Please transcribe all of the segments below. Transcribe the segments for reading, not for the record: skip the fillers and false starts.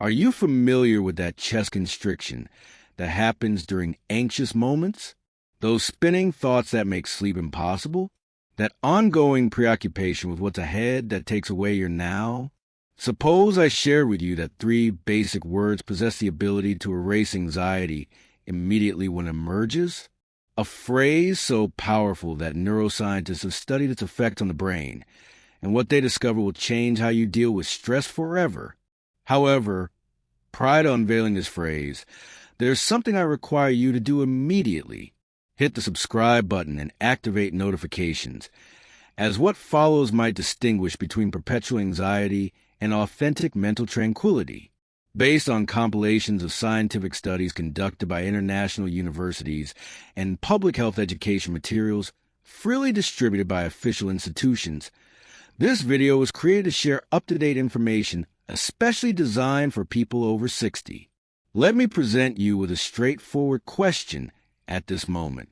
Are you familiar with that chest constriction that happens during anxious moments? Those spinning thoughts that make sleep impossible? That ongoing preoccupation with what's ahead that takes away your now? Suppose I shared with you that 3 basic words possess the ability to erase anxiety immediately when it emerges? A phrase so powerful that neuroscientists have studied its effect on the brain, and what they discover will change how you deal with stress forever. However, prior to unveiling this phrase, there's something I require you to do immediately. Hit the subscribe button and activate notifications, as what follows might distinguish between perpetual anxiety and authentic mental tranquility. Based on compilations of scientific studies conducted by international universities and public health education materials freely distributed by official institutions, this video was created to share up-to-date information especially designed for people over 60. Let me present you with a straightforward question at this moment.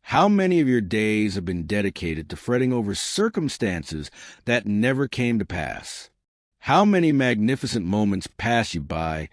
How many of your days have been dedicated to fretting over circumstances that never came to pass? How many magnificent moments pass you by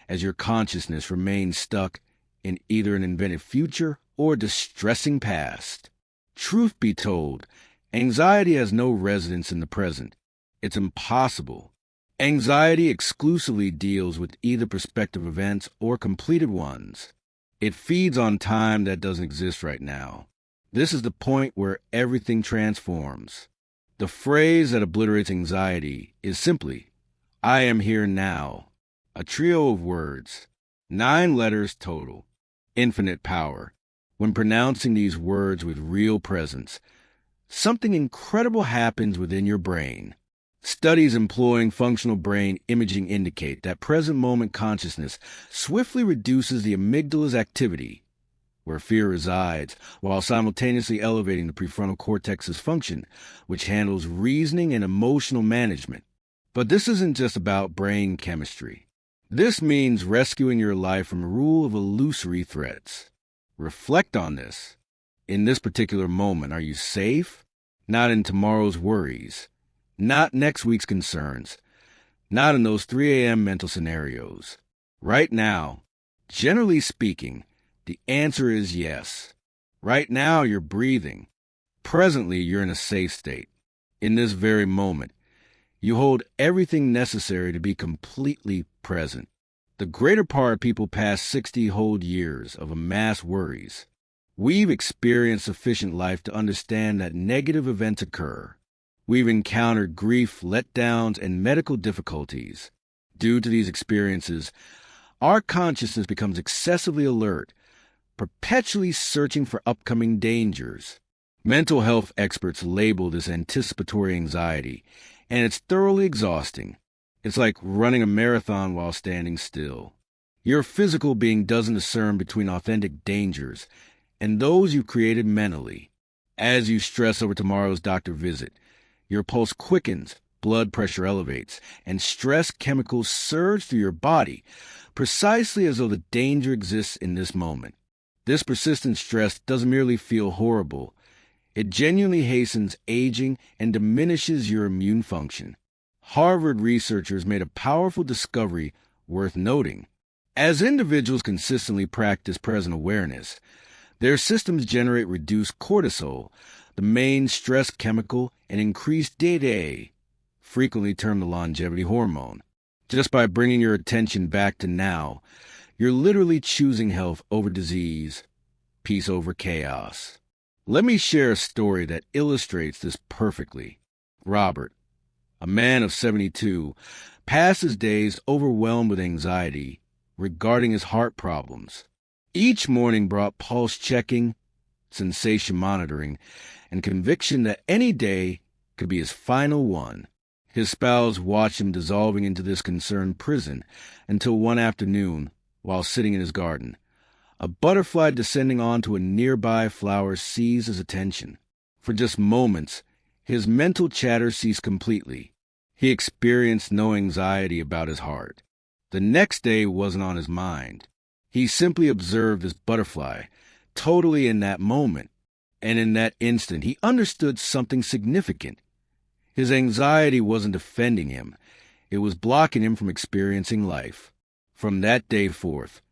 as your consciousness remains stuck in either an invented future or a distressing past? Truth be told, anxiety has no residence in the present. It's impossible. Anxiety exclusively deals with either prospective events or completed ones. It feeds on time that doesn't exist right now. This is the point where everything transforms. The phrase that obliterates anxiety is simply, "I am here now." A trio of words, 9 letters total, infinite power. When pronouncing these words with real presence, something incredible happens within your brain. Studies employing functional brain imaging indicate that present moment consciousness swiftly reduces the amygdala's activity, where fear resides, while simultaneously elevating the prefrontal cortex's function, which handles reasoning and emotional management. But this isn't just about brain chemistry. This means rescuing your life from the rule of illusory threats. Reflect on this. In this particular moment, are you safe? Not in tomorrow's worries. Not next week's concerns. Not in those 3 a.m. mental scenarios. Right now, generally speaking, the answer is yes. Right now, you're breathing. Presently, you're in a safe state. In this very moment, you hold everything necessary to be completely present. The greater part of people past 60 hold years of amassed worries. We've experienced sufficient life to understand that negative events occur. We've encountered grief, letdowns, and medical difficulties. Due to these experiences, our consciousness becomes excessively alert, perpetually searching for upcoming dangers. Mental health experts label this anticipatory anxiety, and it's thoroughly exhausting. It's like running a marathon while standing still. Your physical being doesn't discern between authentic dangers and those you've created mentally. As you stress over tomorrow's doctor visit, your pulse quickens, blood pressure elevates, and stress chemicals surge through your body, precisely as though the danger exists in this moment. This persistent stress doesn't merely feel horrible. It genuinely hastens aging and diminishes your immune function. Harvard researchers made a powerful discovery worth noting. As individuals consistently practice present awareness, their systems generate reduced cortisol, the main stress chemical, and increased DHA, frequently termed the longevity hormone. Just by bringing your attention back to now, you're literally choosing health over disease, peace over chaos. Let me share a story that illustrates this perfectly. Robert, a man of 72, passed his days overwhelmed with anxiety regarding his heart problems. Each morning brought pulse checking, sensation monitoring, and conviction that any day could be his final one. His spouse watched him dissolving into this concerned prison until one afternoon, while sitting in his garden, a butterfly descending onto a nearby flower seized his attention. For just moments, his mental chatter ceased completely. He experienced no anxiety about his heart. The next day wasn't on his mind. He simply observed this butterfly, totally in that moment, and in that instant he understood something significant. His anxiety wasn't defending him. It was blocking him from experiencing life. From that day forth,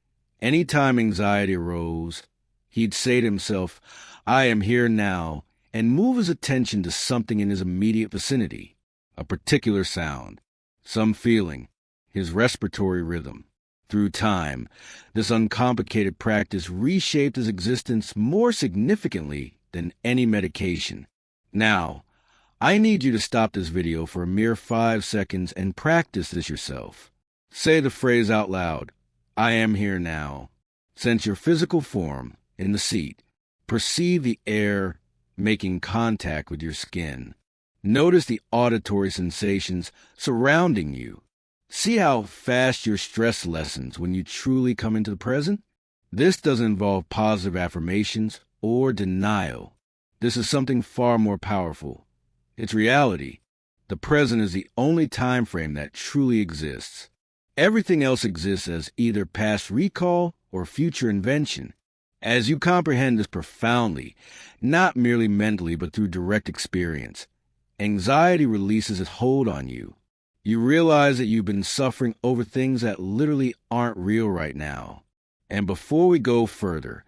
any time anxiety arose, he'd say to himself, I am here now, and move his attention to something in his immediate vicinity, a particular sound, some feeling, his respiratory rhythm. Through time, this uncomplicated practice reshaped his existence more significantly than any medication. Now, I need you to stop this video for a mere 5 seconds and practice this yourself. Say the phrase out loud, I am here now. Sense your physical form in the seat. Perceive the air making contact with your skin. Notice the auditory sensations surrounding you. See how fast your stress lessens when you truly come into the present? This doesn't involve positive affirmations or denial. This is something far more powerful. It's reality. The present is the only time frame that truly exists. Everything else exists as either past recall or future invention. As you comprehend this profoundly, not merely mentally but through direct experience, anxiety releases its hold on you. You realize that you've been suffering over things that literally aren't real right now. And before we go further,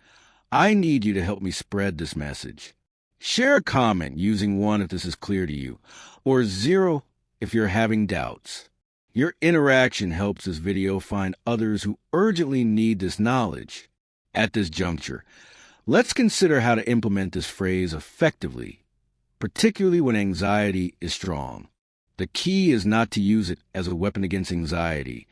I need you to help me spread this message. Share a comment using 1 if this is clear to you, or 0 if you're having doubts. Your interaction helps this video find others who urgently need this knowledge. At this juncture, let's consider how to implement this phrase effectively, particularly when anxiety is strong. The key is not to use it as a weapon against anxiety,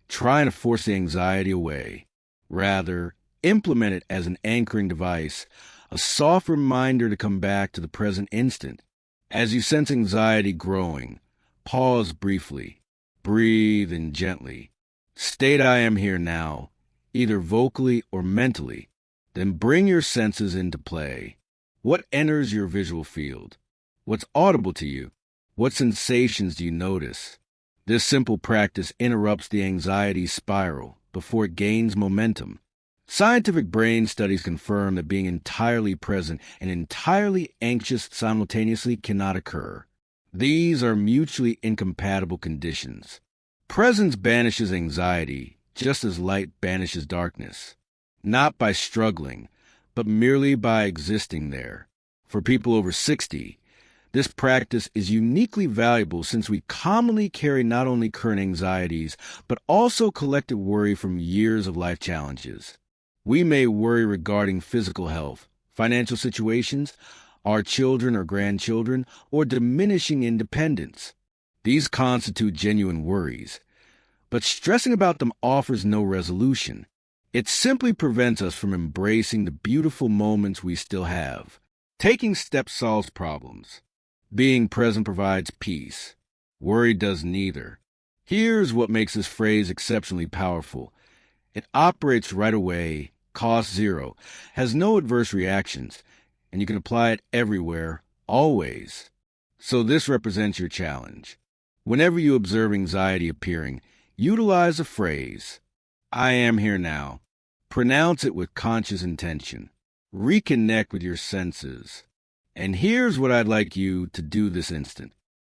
trying to force the anxiety away. Rather, implement it as an anchoring device, a soft reminder to come back to the present instant. As you sense anxiety growing, pause briefly. Breathe in gently. State I am here now, either vocally or mentally. Then bring your senses into play. What enters your visual field? What's audible to you? What sensations do you notice? This simple practice interrupts the anxiety spiral before it gains momentum. Scientific brain studies confirm that being entirely present and entirely anxious simultaneously cannot occur. These are mutually incompatible conditions. Presence banishes anxiety, just as light banishes darkness. Not by struggling, but merely by existing there. For people over 60, this practice is uniquely valuable since we commonly carry not only current anxieties, but also collective worry from years of life challenges. We may worry regarding physical health, financial situations, our children or grandchildren, or diminishing independence. These constitute genuine worries, but stressing about them offers no resolution. It simply prevents us from embracing the beautiful moments we still have. Taking steps solves problems. Being present provides peace. Worry does neither. Here's what makes this phrase exceptionally powerful. It operates right away, costs 0, has no adverse reactions, and you can apply it everywhere, always. So this represents your challenge. Whenever you observe anxiety appearing, utilize the phrase, I am here now. Pronounce it with conscious intention. Reconnect with your senses. And here's what I'd like you to do this instant.